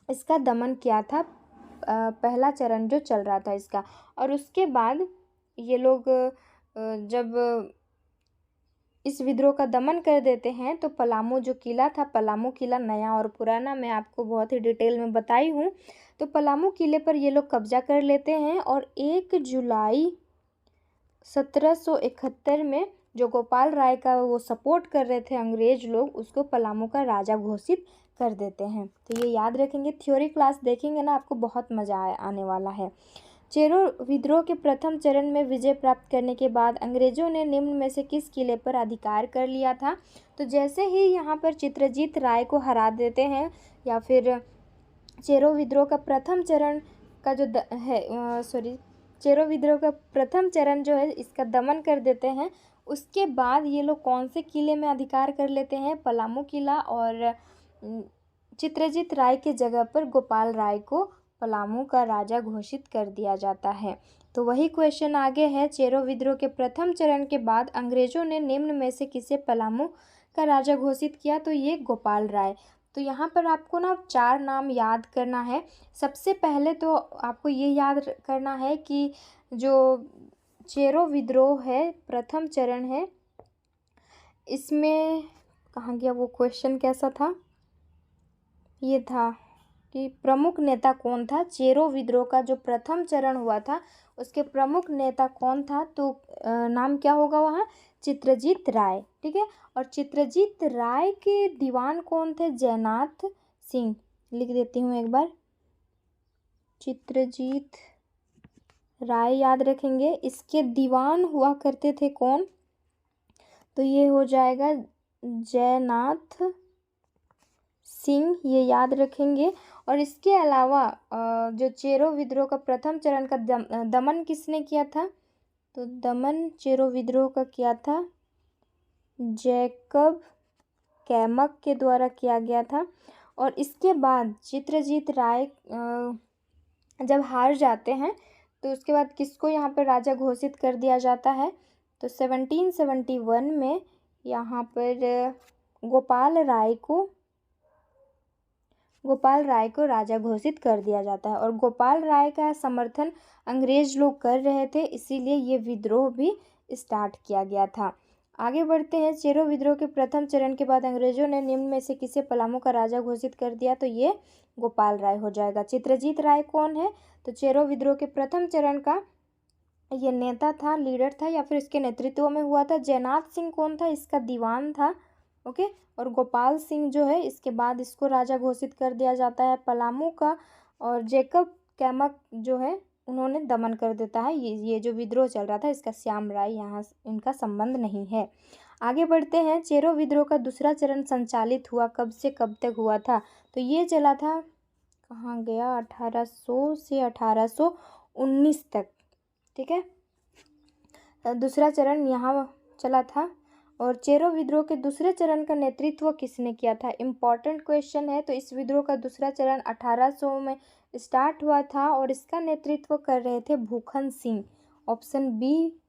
इसका दमन किया था, पहला चरण जो चल रहा था इसका। और उसके बाद ये लोग जब इस विद्रोह का दमन कर देते हैं तो पलामू जो किला था, पलामू किला नया और पुराना मैं आपको बहुत ही डिटेल में बताई हूँ, तो पलामू किले पर ये लोग कब्जा कर लेते हैं। और 1 जुलाई 1771 में जो गोपाल राय का वो सपोर्ट कर रहे थे अंग्रेज लोग, उसको पलामू का राजा घोषित कर देते हैं। तो ये याद रखेंगे, थ्योरी क्लास देखेंगे ना आपको बहुत मज़ा आने वाला है। चेरो विद्रोह के प्रथम चरण में विजय प्राप्त करने के बाद अंग्रेजों ने निम्न में से किस किले पर अधिकार कर लिया था? तो जैसे ही यहाँ पर चित्रजीत राय को हरा देते हैं या फिर चेरो विद्रोह का प्रथम चरण का जो चेरो विद्रोह का प्रथम चरण जो है इसका दमन कर देते हैं, उसके बाद ये लोग कौन से किले में अधिकार कर लेते हैं? पलामू किला। और चित्रजीत राय के जगह पर गोपाल राय को पलामू का राजा घोषित कर दिया जाता है। तो वही क्वेश्चन आगे है, चेरो विद्रोह के प्रथम चरण के बाद अंग्रेजों ने निम्न में से किसे पलामू का राजा घोषित किया? तो ये गोपाल राय। तो यहाँ पर आपको ना 4 नाम याद करना है। सबसे पहले तो आपको ये याद करना है कि जो चेरो विद्रोह है प्रथम चरण है, इसमें कहाँ गया वो क्वेश्चन, कैसा था? ये था कि प्रमुख नेता कौन था? चेरो विद्रोह का जो प्रथम चरण हुआ था उसके प्रमुख नेता कौन था? तो नाम क्या होगा वहाँ? चित्रजीत राय। ठीक है, और चित्रजीत राय के दीवान कौन थे? जयनाथ सिंह। लिख देती हूँ एक बार, चित्रजीत राय याद रखेंगे, इसके दीवान हुआ करते थे कौन? तो ये हो जाएगा जयनाथ सिंह, ये याद रखेंगे। और इसके अलावा जो चेरो विद्रोह का प्रथम चरण का दमन किसने किया था? तो दमन चेरो विद्रोह का किया था जैकब कैमक के द्वारा किया गया था। और इसके बाद चित्रजीत राय जब हार जाते हैं तो उसके बाद किसको यहाँ पर राजा घोषित कर दिया जाता है? तो 1771 में यहाँ पर गोपाल राय को राजा घोषित कर दिया जाता है। और गोपाल राय का समर्थन अंग्रेज लोग कर रहे थे, इसीलिए ये विद्रोह भी स्टार्ट किया गया था। आगे बढ़ते हैं, चेरो विद्रोह के प्रथम चरण के बाद अंग्रेजों ने निम्न में से किसे पलामू का राजा घोषित कर दिया? तो ये गोपाल राय हो जाएगा। चित्रजीत राय कौन है? तो चेरो विद्रोह के प्रथम चरण का ये नेता था, लीडर था, या फिर इसके नेतृत्व में हुआ था। जयनाथ सिंह कौन था? इसका दीवान था। ओके, और गोपाल सिंह जो है इसके बाद इसको राजा घोषित कर दिया जाता है पलामू का। और जैकब कैमक जो है उन्होंने दमन कर देता है। ये जो विद्रोह चल रहा था इसका श्याम राय यहाँ इनका संबंध नहीं है। आगे बढ़ते हैं। चेरो विद्रोह का दूसरा चरण संचालित हुआ कब से कब तक हुआ था? तो ये चला था, कहाँ गया, 1800 से 1819 तक। ठीक है, दूसरा चरण यहाँ चला था। और चेरो विद्रोह के दूसरे चरण का नेतृत्व किसने किया था? इम्पॉर्टेंट क्वेश्चन है। तो इस विद्रोह का दूसरा चरण 1800 में स्टार्ट हुआ था और इसका नेतृत्व कर रहे थे Bhukhan Singh. Option B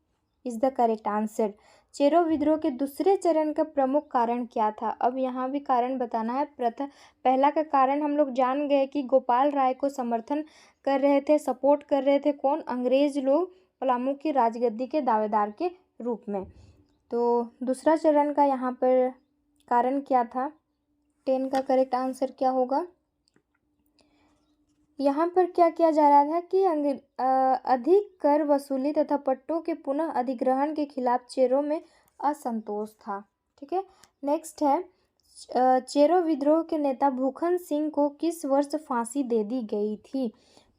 is the correct answer. Chero विद्रोह के दूसरे चरण का प्रमुख कारण क्या था? अब यहाँ भी कारण बताना है। पहला का कारण हम लोग जान गए कि गोपाल राय को समर्थन कर रहे थे, सपोर्ट कर रहे थे कौन? अंग्रेज लोग, पलामू की राजगद्दी के दावेदार के रूप में। तो दूसरा चरण का यहाँ पर कारण क्या था? 10 का करेक्ट आंसर क्या होगा? यहाँ पर क्या किया जा रहा था कि अधिक कर वसूली तथा पट्टों के पुनः अधिग्रहण के खिलाफ चेरो में असंतोष था। ठीक है, नेक्स्ट है, चेरो विद्रोह के नेता भूखन सिंह को किस वर्ष फांसी दे दी गई थी?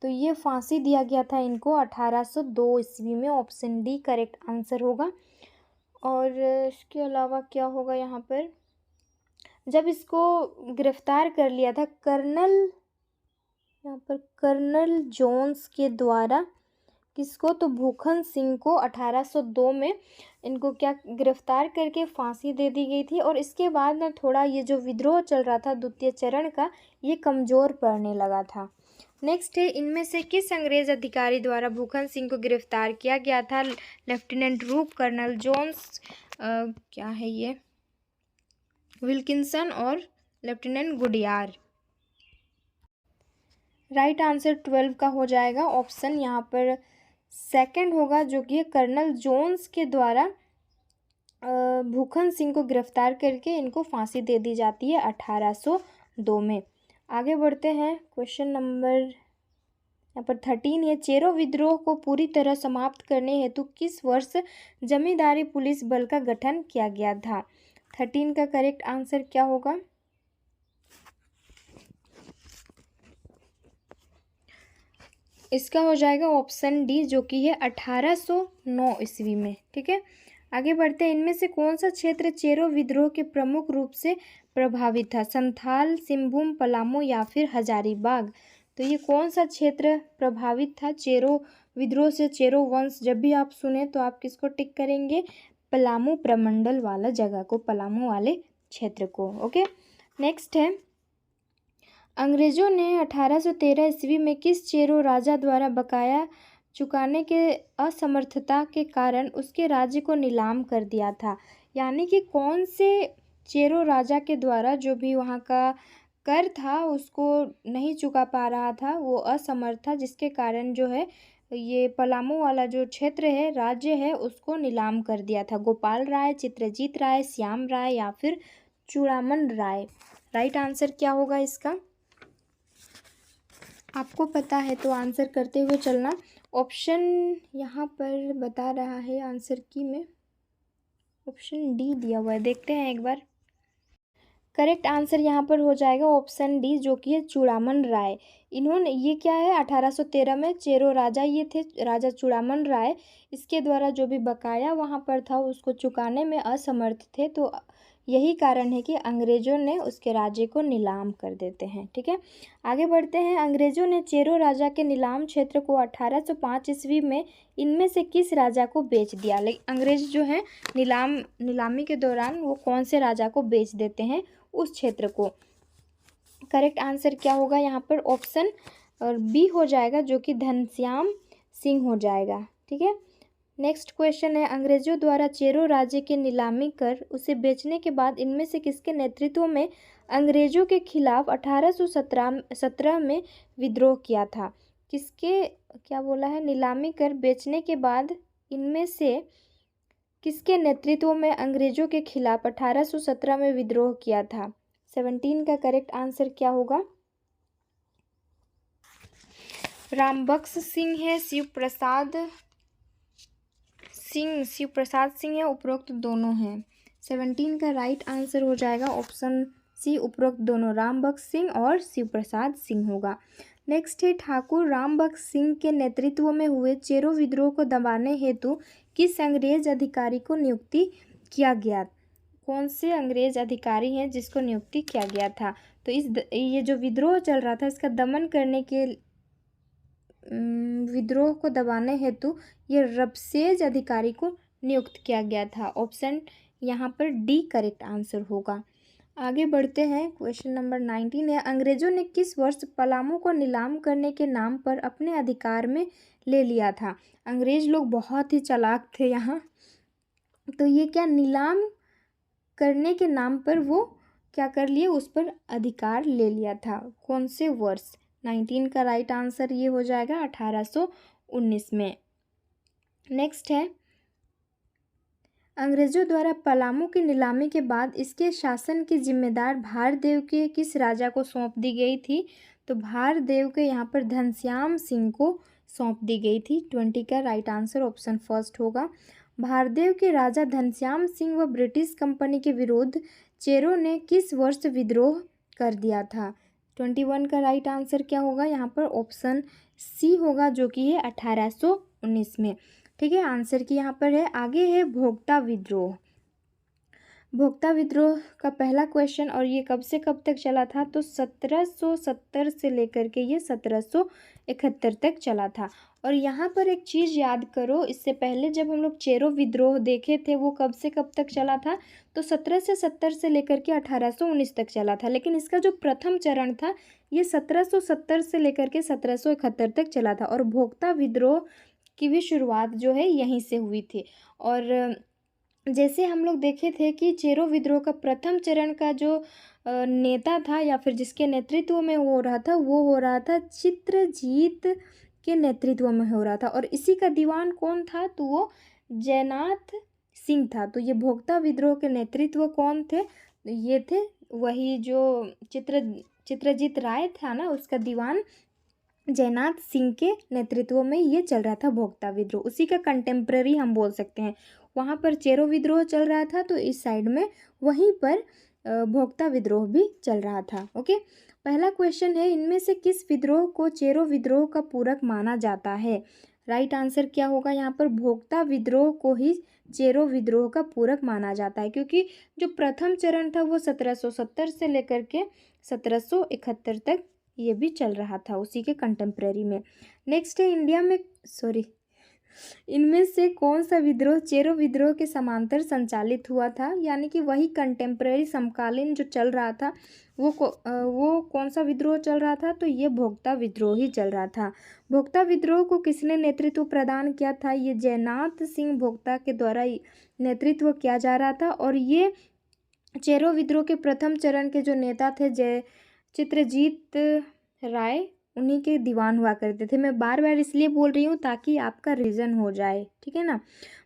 तो ये फांसी दिया गया था इनको 1802 ईस्वी में। ऑप्शन डी करेक्ट आंसर होगा। और इसके अलावा क्या होगा यहाँ पर? जब इसको गिरफ्तार कर लिया था कर्नल जोन्स के द्वारा, किसको? तो भूखन सिंह को 1802 में इनको क्या गिरफ्तार करके फांसी दे दी गई थी। और इसके बाद ना थोड़ा ये जो विद्रोह चल रहा था द्वितीय चरण का, ये कमज़ोर पड़ने लगा था। नेक्स्ट है, इनमें से किस अंग्रेज अधिकारी द्वारा भूखन सिंह को गिरफ्तार किया गया था? लेफ्टिनेंट रूप, कर्नल जोन्स, क्या है ये, विल्किंसन और लेफ्टिनेंट गुडियार। राइट आंसर 12 का हो जाएगा। ऑप्शन यहाँ पर सेकंड होगा, जो कि कर्नल जोन्स के द्वारा भूखन सिंह को गिरफ्तार करके इनको फांसी दे दी जाती है 1802 में। आगे बढ़ते हैं। क्वेश्चन नंबर यहाँ पर 13 है, चेरो विद्रोह को पूरी तरह समाप्त करने हेतु किस वर्ष जमींदारी पुलिस बल का गठन किया गया था? 13 का करेक्ट आंसर क्या होगा? इसका हो जाएगा ऑप्शन डी, जो कि है 1809 ईस्वी में। ठीक है, आगे बढ़ते हैं। इनमें से कौन सा क्षेत्र चेरो विद्रोह के प्रमुख रूप से प्रभावित था? संथाल, सिंहभूम, पलामू या फिर हजारीबाग? तो ये कौन सा क्षेत्र प्रभावित था चेरो विद्रोह से? चेरो वंश जब भी आप सुने तो आप किसको टिक करेंगे? पलामू प्रमंडल वाला जगह को, पलामू वाले क्षेत्र को। ओके, नेक्स्ट है, अंग्रेजों ने 1813 ईस्वी में किस चेरो राजा द्वारा बकाया चुकाने के असमर्थता के कारण उसके राज्य को नीलाम कर दिया था? यानी कि कौन से चेरो राजा के द्वारा जो भी वहाँ का कर था उसको नहीं चुका पा रहा था, वो असमर्थ था, जिसके कारण जो है ये पलामू वाला जो क्षेत्र है, राज्य है, उसको नीलाम कर दिया था। गोपाल राय, चित्रजीत राय, श्याम राय या फिर चूड़ामन राय? राइट आंसर क्या होगा इसका? आपको पता है तो आंसर करते हुए चलना। ऑप्शन यहाँ पर बता रहा है आंसर की में, ऑप्शन डी दिया हुआ है, देखते हैं एक बार। करेक्ट आंसर यहाँ पर हो जाएगा ऑप्शन डी, जो कि है चूड़ामन राय। इन्होंने ये क्या है, 1813 में चेरो राजा ये थे, राजा चूड़ामन राय, इसके द्वारा जो भी बकाया वहाँ पर था उसको चुकाने में असमर्थ थे, तो यही कारण है कि अंग्रेज़ों ने उसके राज्य को नीलाम कर देते हैं। ठीक है, आगे बढ़ते हैं। अंग्रेज़ों ने चेरो राजा के नीलाम क्षेत्र को 1805 ईस्वी में इनमें से किस राजा को बेच दिया? लेकिन अंग्रेज जो हैं नीलामी के दौरान वो कौन से राजा को बेच देते हैं उस क्षेत्र को? करेक्ट आंसर क्या होगा यहाँ पर? ऑप्शन और बी हो जाएगा, जो कि घनश्याम सिंह हो जाएगा। ठीक है, नेक्स्ट क्वेश्चन है, अंग्रेजों द्वारा चेरो राज्य की नीलामी कर उसे बेचने के बाद इनमें से किसके नेतृत्व में अंग्रेजों के खिलाफ 1817 में विद्रोह किया था? किसके, क्या बोला है, नीलामी कर बेचने के बाद इनमें से किसके नेतृत्व में अंग्रेजों के खिलाफ 1817 में विद्रोह किया था? 17 का करेक्ट आंसर क्या होगा? रामबख्श सिंह है, शिव प्रसाद सिंह है, उपरोक्त दोनों हैं। 17 का राइट आंसर हो जाएगा ऑप्शन सी, उपरोक्त दोनों, रामबख्श सिंह और शिव प्रसाद सिंह होगा। नेक्स्ट है, ठाकुर रामबख्श सिंह के नेतृत्व में हुए चेरो विद्रोह को दबाने हेतु किस अंग्रेज अधिकारी को नियुक्ति किया गया? कौन से अंग्रेज अधिकारी हैं जिसको नियुक्ति किया गया था? तो ये जो विद्रोह चल रहा था इसका दमन करने के विद्रोह को दबाने हेतु ये रबसेज अधिकारी को नियुक्त किया गया था। ऑप्शन यहाँ पर डी करेक्ट आंसर होगा। आगे बढ़ते हैं, क्वेश्चन नंबर 19 है, अंग्रेजों ने किस वर्ष पलामू को नीलाम करने के नाम पर अपने अधिकार में ले लिया था? अंग्रेज लोग बहुत ही चालाक थे यहाँ। तो ये क्या नीलाम करने के नाम पर वो क्या कर लिए, उस पर अधिकार ले लिया था? कौन से वर्ष? 19 का राइट आंसर ये हो जाएगा 1819 में। नेक्स्ट है, अंग्रेजों द्वारा पलामू की नीलामी के बाद इसके शासन की जिम्मेदार भारदेव के किस राजा को सौंप दी गई थी? तो भारदेव के यहाँ पर घनश्याम सिंह को सौंप दी गई थी। 20 का राइट आंसर ऑप्शन फर्स्ट होगा। भारदेव के राजा घनश्याम सिंह व ब्रिटिश कंपनी के विरुद्ध चेरों ने किस वर्ष विद्रोह कर दिया था? 21 का राइट आंसर क्या होगा यहाँ पर? ऑप्शन सी होगा, जो कि है 1819 में। ठीक है, आंसर की यहाँ पर है। आगे है भोक्ता विद्रोह। भोक्ता विद्रोह का पहला क्वेश्चन, और ये कब से कब तक चला था? तो 1770 से लेकर के ये 1771 तक चला था। और यहाँ पर एक चीज़ याद करो, इससे पहले जब हम लोग चेरो विद्रोह देखे थे वो कब से कब तक चला था? तो 1770 से लेकर के 1819 तक चला था। लेकिन इसका जो प्रथम चरण था ये 1770 से लेकर के 1771 तक चला था। और भोक्ता विद्रोह की भी शुरुआत जो है यहीं से हुई थी। और जैसे हम लोग देखे थे कि चेरो विद्रोह का प्रथम चरण का जो नेता था या फिर जिसके नेतृत्व में हो रहा था वो हो रहा था चित्रजीत के नेतृत्व में हो रहा था। और इसी का दीवान कौन था? तो वो जयनाथ सिंह था। तो ये भोक्ता विद्रोह के नेतृत्व कौन थे? ये थे वही जो चित्रजीत राय था ना, उसका दीवान जयनाथ सिंह के नेतृत्व में ये चल रहा था भोक्ता विद्रोह। उसी का कंटेम्प्रेरी हम बोल सकते हैं। वहाँ पर चेरो विद्रोह चल रहा था तो इस साइड में वहीं पर भोक्ता विद्रोह भी चल रहा था। ओके, पहला क्वेश्चन है, इनमें से किस विद्रोह को चेरो विद्रोह का पूरक माना जाता है? राइट आंसर क्या होगा यहाँ पर? भोक्ता विद्रोह को ही चेरो विद्रोह का पूरक माना जाता है, क्योंकि जो प्रथम चरण था वो 1770 से लेकर के 1771 तक ये भी चल रहा था, उसी के कंटेम्प्रेरी में। नेक्स्ट है, इनमें से कौन सा विद्रोह चेरो विद्रोह के समांतर संचालित हुआ था? यानी कि वही कंटेम्प्रेरी समकालीन जो चल रहा था वो कौन सा विद्रोह चल रहा था? तो ये भोक्ता विद्रोह ही चल रहा था। भोक्ता विद्रोह को किसने नेतृत्व प्रदान किया था? ये जयनाथ सिंह भोक्ता के द्वारा नेतृत्व किया जा रहा था। और ये चेरो विद्रोह के प्रथम चरण के जो नेता थे चित्रजीत राय, उन्हीं के दीवान हुआ करते थे। मैं बार बार इसलिए बोल रही हूँ ताकि आपका रीजन हो जाए, ठीक है ना।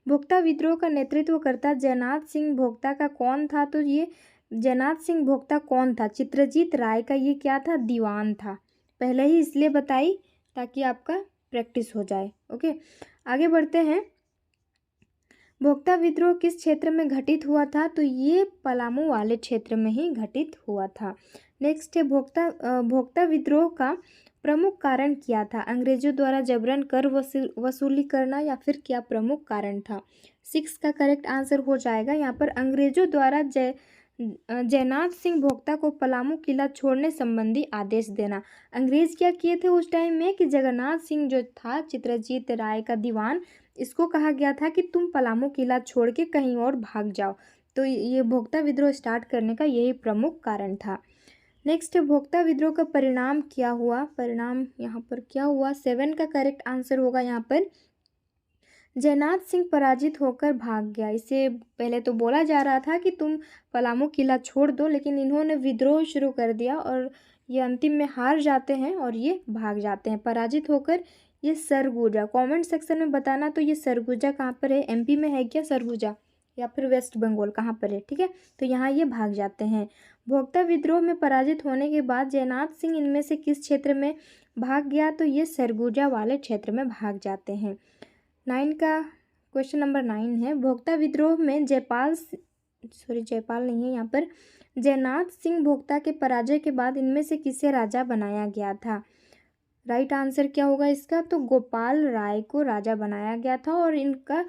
भोक्ता विद्रोह का नेतृत्व करता जयनाथ सिंह भोक्ता का कौन था? तो ये जयनाथ सिंह भोक्ता कौन था? चित्रजीत राय का ये क्या था? दीवान था। पहले ही इसलिए बताई ताकि आपका प्रैक्टिस हो जाए। ओके, आगे बढ़ते हैं। भोक्ता विद्रोह किस क्षेत्र में घटित हुआ था? तो ये पलामू वाले क्षेत्र में ही घटित हुआ था। नेक्स्ट है, भोक्ता विद्रोह का प्रमुख कारण क्या था? अंग्रेजों द्वारा जबरन कर वसूली करना या फिर क्या प्रमुख कारण था? 6 का करेक्ट आंसर हो जाएगा यहाँ पर अंग्रेजों द्वारा जयनाथ सिंह भोक्ता को पलामू किला छोड़ने संबंधी आदेश देना। अंग्रेज क्या किए थे उस टाइम में कि जगन्नाथ सिंह जो था चित्रजीत राय का दीवान, इसको कहा गया था कि तुम पलामू किला छोड़ के कहीं और भाग जाओ। तो ये भोक्ता विद्रोह स्टार्ट करने का यही प्रमुख कारण था। नेक्स्ट, भोक्ता विद्रोह का परिणाम क्या हुआ? परिणाम यहाँ पर क्या हुआ? 7 का करेक्ट आंसर होगा यहाँ पर जयनाथ सिंह पराजित होकर भाग गया। इससे पहले तो बोला जा रहा था कि तुम पलामू किला छोड़ दो, लेकिन इन्होंने विद्रोह शुरू कर दिया और ये अंतिम में हार जाते हैं और ये भाग जाते हैं पराजित होकर। ये सरगुजा, कमेंट सेक्शन में बताना तो ये सरगुजा कहाँ पर है? एमपी में है क्या सरगुजा, या फिर वेस्ट बंगाल, कहाँ पर है? ठीक है, तो यहाँ ये भाग जाते हैं। भोक्ता विद्रोह में पराजित होने के बाद जयनाथ सिंह इनमें से किस क्षेत्र में भाग गया? तो ये सरगुजा वाले क्षेत्र में भाग जाते हैं। 9 का क्वेश्चन नंबर 9 है, भोक्ता विद्रोह में जयपाल नहीं है यहाँ पर, जयनाथ सिंह भोक्ता के पराजय के बाद इनमें से किसे राजा बनाया गया था? राइट आंसर क्या होगा इसका? तो गोपाल राय को राजा बनाया गया था। और इन पर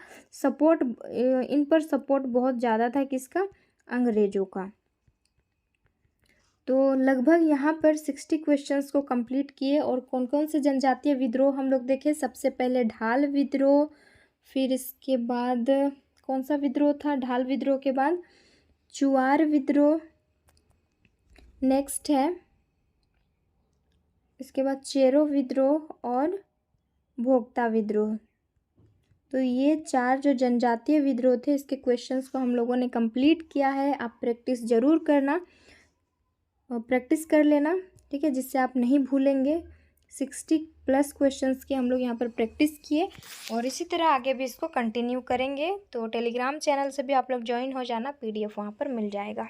सपोर्ट बहुत ज़्यादा था, किसका? अंग्रेजों का। तो लगभग यहाँ पर 60 क्वेश्चंस को कंप्लीट किए। और कौन कौन से जनजातीय विद्रोह हम लोग देखें, सबसे पहले ढाल विद्रोह, फिर इसके बाद कौन सा विद्रोह था, ढाल विद्रोह के बाद चुआर विद्रोह, नेक्स्ट है इसके बाद चेरो विद्रोह और भोक्ता विद्रोह। तो ये 4 जो जनजातीय विद्रोह थे इसके क्वेश्चंस को हम लोगों ने कंप्लीट किया है। आप प्रैक्टिस ज़रूर करना और प्रैक्टिस कर लेना, ठीक है, जिससे आप नहीं भूलेंगे। 60+ क्वेश्चंस की हम लोग यहाँ पर प्रैक्टिस किए और इसी तरह आगे भी इसको कंटिन्यू करेंगे। तो टेलीग्राम चैनल से भी आप लोग ज्वाइन हो जाना, PDF वहाँ पर मिल जाएगा।